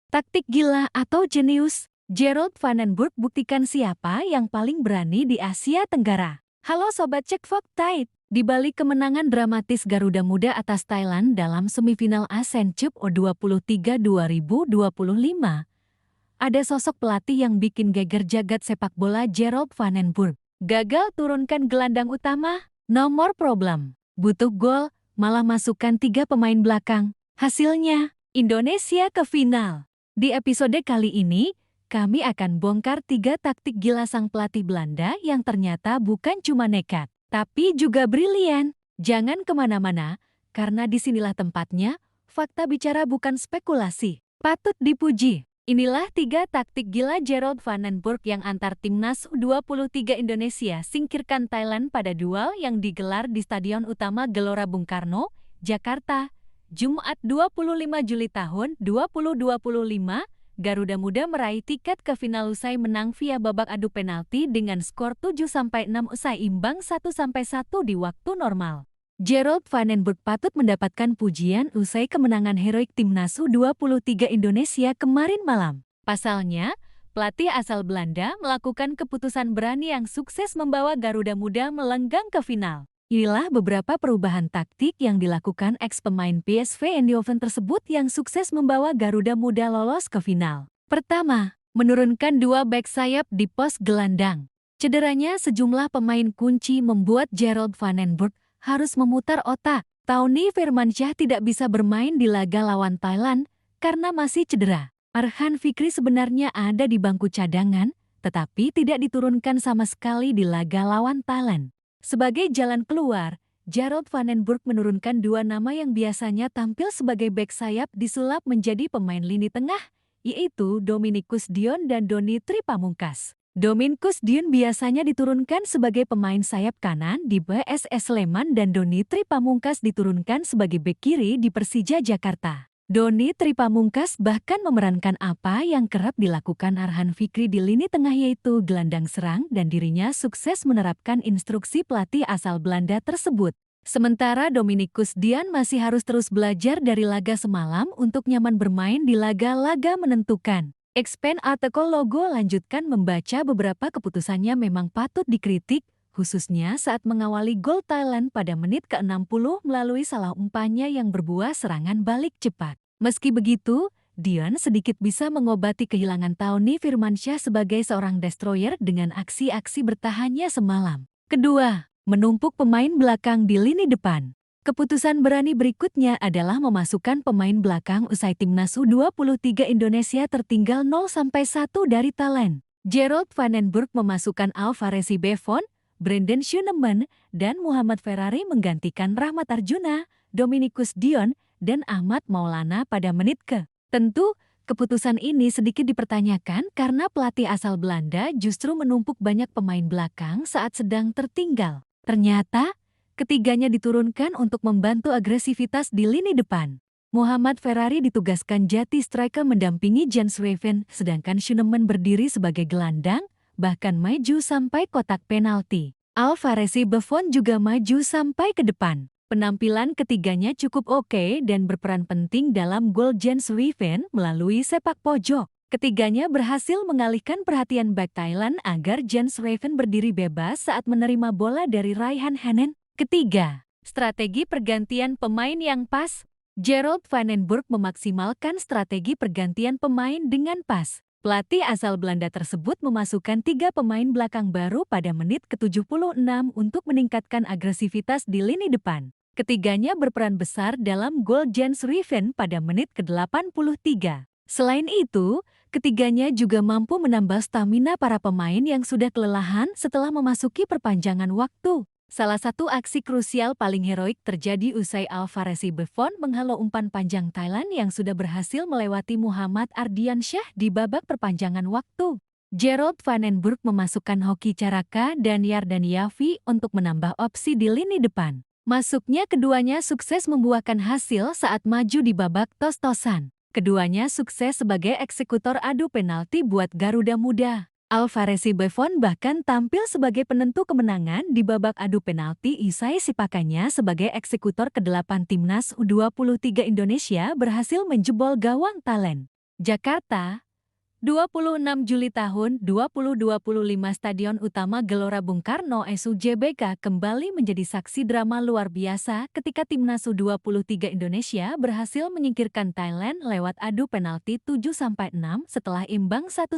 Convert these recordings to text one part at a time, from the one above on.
Taktik gila atau jenius? Gerald Vandenberg buktikan siapa yang paling berani di Asia Tenggara. Halo Sobat Cek Fakta. Di balik kemenangan dramatis Garuda Muda atas Thailand dalam semifinal ASEAN Cup U23 2025, ada sosok pelatih yang bikin geger jagat sepak bola, Gerald Vandenberg. Gagal turunkan gelandang utama, nomor problem. Butuh gol, malah masukkan 3 pemain belakang. Hasilnya, Indonesia ke final. Di episode kali ini, kami akan bongkar 3 taktik gila sang pelatih Belanda yang ternyata bukan cuma nekat, tapi juga brilian. Jangan kemana-mana, karena disinilah tempatnya, fakta bicara bukan spekulasi. Patut dipuji. Inilah 3 taktik gila Gerald Vandenberg yang antar timnas U23 Indonesia singkirkan Thailand pada duel yang digelar di Stadion Utama Gelora Bung Karno, Jakarta. Jumat 25 Juli tahun 2025, Garuda Muda meraih tiket ke final usai menang via babak adu penalti dengan skor 7-6 usai imbang 1-1 di waktu normal. Gerald Vandenberg patut mendapatkan pujian usai kemenangan heroik timnas U23 Indonesia kemarin malam. Pasalnya, pelatih asal Belanda melakukan keputusan berani yang sukses membawa Garuda Muda melenggang ke final. Inilah beberapa perubahan taktik yang dilakukan ex-pemain PSV Eindhoven tersebut yang sukses membawa Garuda Muda lolos ke final. Pertama, menurunkan 2 bek sayap di pos gelandang. Cederanya sejumlah pemain kunci membuat Gerald Vandenberg harus memutar otak. Tauni Firmansyah tidak bisa bermain di laga lawan Thailand karena masih cedera. Arhan Fikri sebenarnya ada di bangku cadangan, tetapi tidak diturunkan sama sekali di laga lawan Thailand. Sebagai jalan keluar, Gerald Vandenberg menurunkan 2 nama yang biasanya tampil sebagai bek sayap disulap menjadi pemain lini tengah, yaitu Dominikus Dion dan Doni Tripamungkas. Dominikus Dion biasanya diturunkan sebagai pemain sayap kanan di PSS Sleman dan Doni Tripamungkas diturunkan sebagai bek kiri di Persija Jakarta. Doni Tripamungkas bahkan memerankan apa yang kerap dilakukan Arhan Fikri di lini tengah, yaitu gelandang serang, dan dirinya sukses menerapkan instruksi pelatih asal Belanda tersebut. Sementara Dominikus Dion masih harus terus belajar dari laga semalam untuk nyaman bermain di laga-laga menentukan. Expand artikel logo lanjutkan membaca beberapa keputusannya memang patut dikritik, khususnya saat mengawali gol Thailand pada menit ke-60 melalui salah umpannya yang berbuah serangan balik cepat. Meski begitu, Dion sedikit bisa mengobati kehilangan Tauni Firmansyah sebagai seorang destroyer dengan aksi-aksi bertahannya semalam. Kedua, menumpuk pemain belakang di lini depan. Keputusan berani berikutnya adalah memasukkan pemain belakang usai timnas U23 Indonesia tertinggal 0-1 dari Thailand. Gerald Vandenberg memasukkan Alvarez Buffon, Brandon Schueneman, dan Muhammad Ferrari menggantikan Rahmat Arjuna, Dominikus Dion, dan Ahmad Maulana pada menit ke. Tentu, keputusan ini sedikit dipertanyakan karena pelatih asal Belanda justru menumpuk banyak pemain belakang saat sedang tertinggal. Ternyata, ketiganya diturunkan untuk membantu agresivitas di lini depan. Muhammad Ferrari ditugaskan jadi striker mendampingi Jens Weven, sedangkan Schueneman berdiri sebagai gelandang, bahkan maju sampai kotak penalti. Alvarez Buffon juga maju sampai ke depan. Penampilan ketiganya cukup oke dan berperan penting dalam gol Jens Weven melalui sepak pojok. Ketiganya berhasil mengalihkan perhatian bek Thailand agar Jens Weven berdiri bebas saat menerima bola dari Raihan Hanen. Ketiga, strategi pergantian pemain yang pas. Gerald Vandenberg memaksimalkan strategi pergantian pemain dengan pas. Pelatih asal Belanda tersebut memasukkan 3 pemain belakang baru pada menit ke-76 untuk meningkatkan agresivitas di lini depan. Ketiganya berperan besar dalam gol Jens Weven pada menit ke-83. Selain itu, ketiganya juga mampu menambah stamina para pemain yang sudah kelelahan setelah memasuki perpanjangan waktu. Salah satu aksi krusial paling heroik terjadi usai Alvarez Buffon menghalau umpan panjang Thailand yang sudah berhasil melewati Muhammad Ardiansyah di babak perpanjangan waktu. Gerald Vandenberg memasukkan Hoki Caraka dan Yardan Yafi untuk menambah opsi di lini depan. Masuknya keduanya sukses membuahkan hasil saat maju di babak tos-tosan. Keduanya sukses sebagai eksekutor adu penalti buat Garuda Muda. Alvarez Buffon bahkan tampil sebagai penentu kemenangan di babak adu penalti usai sipakannya sebagai eksekutor ke-8 timnas U23 Indonesia berhasil menjebol gawang Thailand. Jakarta, 26 Juli tahun 2025 Stadion Utama Gelora Bung Karno SUJBK kembali menjadi saksi drama luar biasa ketika Timnas U23 Indonesia berhasil menyingkirkan Thailand lewat adu penalti 7-6 setelah imbang 1-1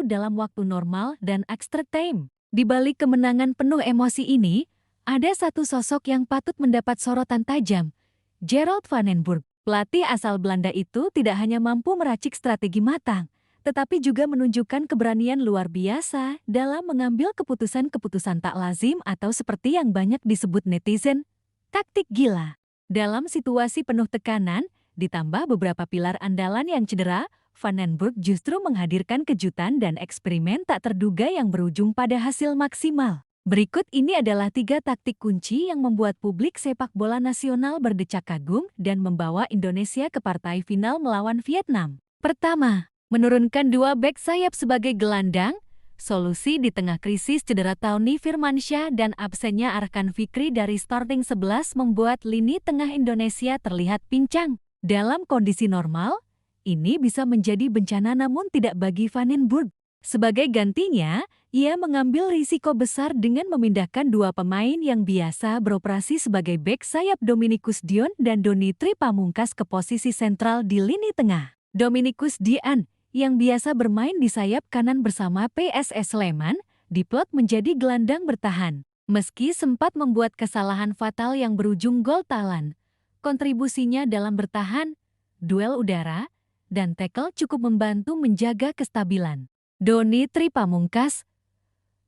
dalam waktu normal dan extra time. Di balik kemenangan penuh emosi ini, ada satu sosok yang patut mendapat sorotan tajam, Gerald van den Burg. Pelatih asal Belanda itu tidak hanya mampu meracik strategi matang, tetapi juga menunjukkan keberanian luar biasa dalam mengambil keputusan-keputusan tak lazim atau seperti yang banyak disebut netizen, taktik gila. Dalam situasi penuh tekanan, ditambah beberapa pilar andalan yang cedera, Van den Burg justru menghadirkan kejutan dan eksperimen tak terduga yang berujung pada hasil maksimal. Berikut ini adalah 3 taktik kunci yang membuat publik sepak bola nasional berdecak kagum dan membawa Indonesia ke partai final melawan Vietnam. Pertama, menurunkan 2 bek sayap sebagai gelandang, solusi di tengah krisis cedera Tauni Firmansyah dan absennya Arkan Fikri dari starting 11 membuat lini tengah Indonesia terlihat pincang. Dalam kondisi normal, ini bisa menjadi bencana namun tidak bagi Van den Burg. Sebagai gantinya, ia mengambil risiko besar dengan memindahkan 2 pemain yang biasa beroperasi sebagai bek sayap Dominikus Dion dan Doni Tri Pamungkas ke posisi sentral di lini tengah. Dominikus Dion, yang biasa bermain di sayap kanan bersama PSS Sleman, diplot menjadi gelandang bertahan. Meski sempat membuat kesalahan fatal yang berujung gol Thailand, kontribusinya dalam bertahan, duel udara, dan tackle cukup membantu menjaga kestabilan. Doni Tri Pamungkas,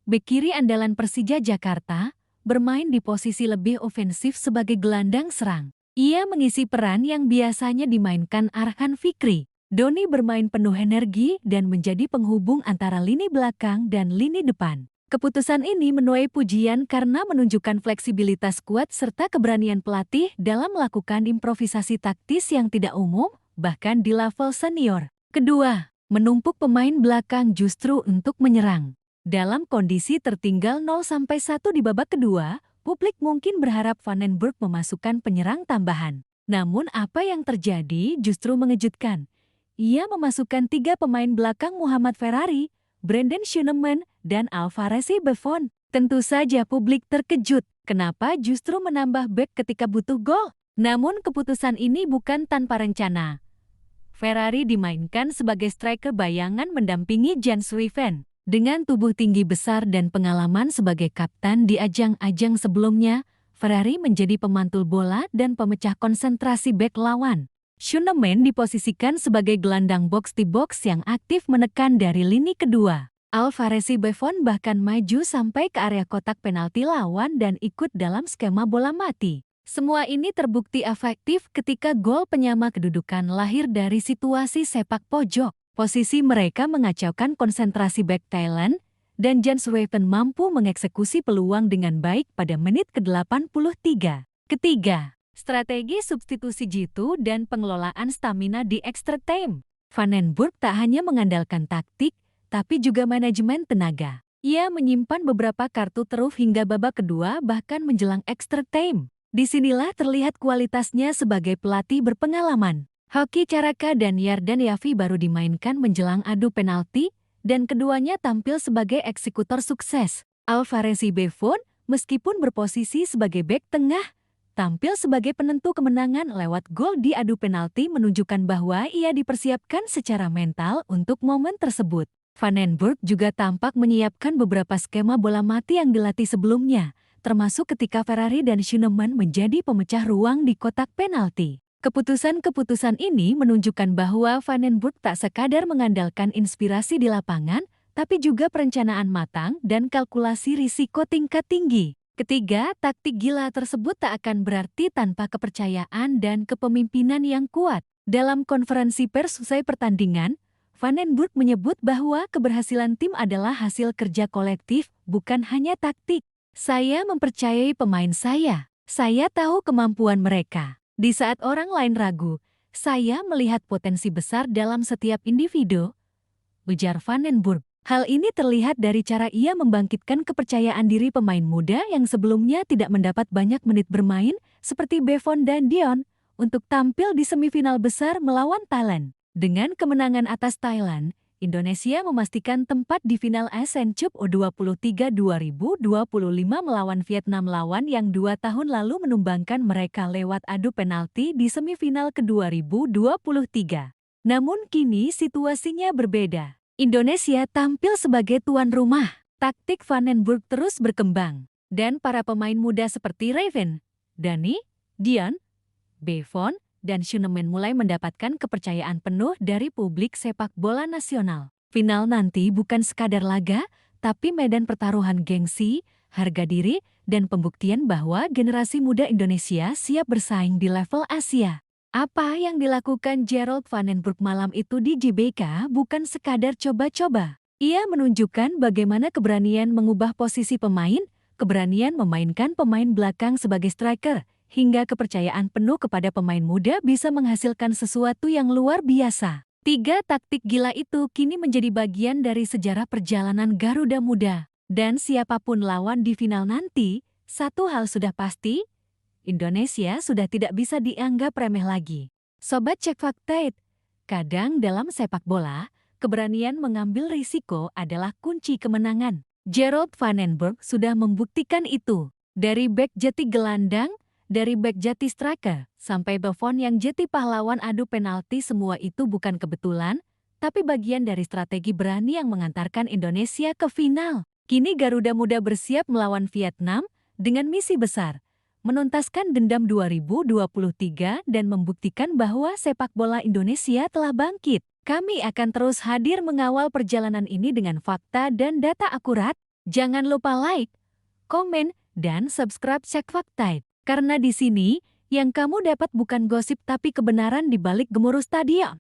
bek kiri andalan Persija Jakarta, bermain di posisi lebih ofensif sebagai gelandang serang. Ia mengisi peran yang biasanya dimainkan Arkan Fikri. Doni bermain penuh energi dan menjadi penghubung antara lini belakang dan lini depan. Keputusan ini menuai pujian karena menunjukkan fleksibilitas kuat serta keberanian pelatih dalam melakukan improvisasi taktis yang tidak umum, bahkan di level senior. Kedua, menumpuk pemain belakang justru untuk menyerang. Dalam kondisi tertinggal 0-1 di babak kedua, publik mungkin berharap Van den Burg memasukkan penyerang tambahan. Namun apa yang terjadi justru mengejutkan. Ia memasukkan 3 pemain belakang Muhammad Ferrari, Brandon Schoenemann, dan Alvarez Buffon. Tentu saja publik terkejut. Kenapa justru menambah bek ketika butuh gol? Namun keputusan ini bukan tanpa rencana. Ferrari dimainkan sebagai striker bayangan mendampingi Jens Ruijven. Dengan tubuh tinggi besar dan pengalaman sebagai kapten di ajang-ajang sebelumnya, Ferrari menjadi pemantul bola dan pemecah konsentrasi bek lawan. Schoenemann diposisikan sebagai gelandang box-to-box yang aktif menekan dari lini kedua. Alvarez Buffon bahkan maju sampai ke area kotak penalti lawan dan ikut dalam skema bola mati. Semua ini terbukti efektif ketika gol penyama kedudukan lahir dari situasi sepak pojok. Posisi mereka mengacaukan konsentrasi bek Thailand, dan Jens Ruijven mampu mengeksekusi peluang dengan baik pada menit ke-83. Ketiga, strategi substitusi jitu dan pengelolaan stamina di extra time. Van den Burg tak hanya mengandalkan taktik, tapi juga manajemen tenaga. Ia menyimpan beberapa kartu teruf hingga babak kedua bahkan menjelang extra time. Disinilah terlihat kualitasnya sebagai pelatih berpengalaman. Hoki Caraka dan Yardan Yafi baru dimainkan menjelang adu penalti, dan keduanya tampil sebagai eksekutor sukses. Alvarez Buffon, meskipun berposisi sebagai bek tengah, tampil sebagai penentu kemenangan lewat gol di adu penalti menunjukkan bahwa ia dipersiapkan secara mental untuk momen tersebut. Van den Burg juga tampak menyiapkan beberapa skema bola mati yang dilatih sebelumnya, termasuk ketika Ferrari dan Schoenemann menjadi pemecah ruang di kotak penalti. Keputusan-keputusan ini menunjukkan bahwa Van den Burg tak sekadar mengandalkan inspirasi di lapangan, tapi juga perencanaan matang dan kalkulasi risiko tingkat tinggi. Ketiga, taktik gila tersebut tak akan berarti tanpa kepercayaan dan kepemimpinan yang kuat. Dalam konferensi pers usai pertandingan, Van den Burg menyebut bahwa keberhasilan tim adalah hasil kerja kolektif, bukan hanya taktik. Saya mempercayai pemain saya tahu kemampuan mereka. Di saat orang lain ragu, saya melihat potensi besar dalam setiap individu, ujar Van den Burg. Hal ini terlihat dari cara ia membangkitkan kepercayaan diri pemain muda yang sebelumnya tidak mendapat banyak menit bermain, seperti Buffon dan Dion, untuk tampil di semifinal besar melawan Thailand. Dengan kemenangan atas Thailand, Indonesia memastikan tempat di final Asian Cup U23 2025 melawan Vietnam, lawan yang 2 tahun lalu menumbangkan mereka lewat adu penalti di semifinal ke-2023. Namun kini situasinya berbeda. Indonesia tampil sebagai tuan rumah. Taktik Vandenberg terus berkembang, dan para pemain muda seperti Raven, Dani, Dion, Bevon, dan Shunemen mulai mendapatkan kepercayaan penuh dari publik sepak bola nasional. Final nanti bukan sekadar laga, tapi medan pertaruhan gengsi, harga diri, dan pembuktian bahwa generasi muda Indonesia siap bersaing di level Asia. Apa yang dilakukan Gerald Vandenberg malam itu di GBK bukan sekadar coba-coba. Ia menunjukkan bagaimana keberanian mengubah posisi pemain, keberanian memainkan pemain belakang sebagai striker, hingga kepercayaan penuh kepada pemain muda bisa menghasilkan sesuatu yang luar biasa. 3 taktik gila itu kini menjadi bagian dari sejarah perjalanan Garuda Muda. Dan siapapun lawan di final nanti, satu hal sudah pasti, Indonesia sudah tidak bisa dianggap remeh lagi. Sobat Cek Fakta, kadang dalam sepak bola, keberanian mengambil risiko adalah kunci kemenangan. Gerald Vandenberg sudah membuktikan itu. Dari bek jati gelandang, dari bek jati striker, sampai Bevon yang jadi pahlawan adu penalti, semua itu bukan kebetulan, tapi bagian dari strategi berani yang mengantarkan Indonesia ke final. Kini Garuda Muda bersiap melawan Vietnam dengan misi besar, menuntaskan dendam 2023 dan membuktikan bahwa sepak bola Indonesia telah bangkit. Kami akan terus hadir mengawal perjalanan ini dengan fakta dan data akurat. Jangan lupa like, komen, dan subscribe Cek Fakta. Karena di sini, yang kamu dapat bukan gosip tapi kebenaran di balik gemuruh stadion.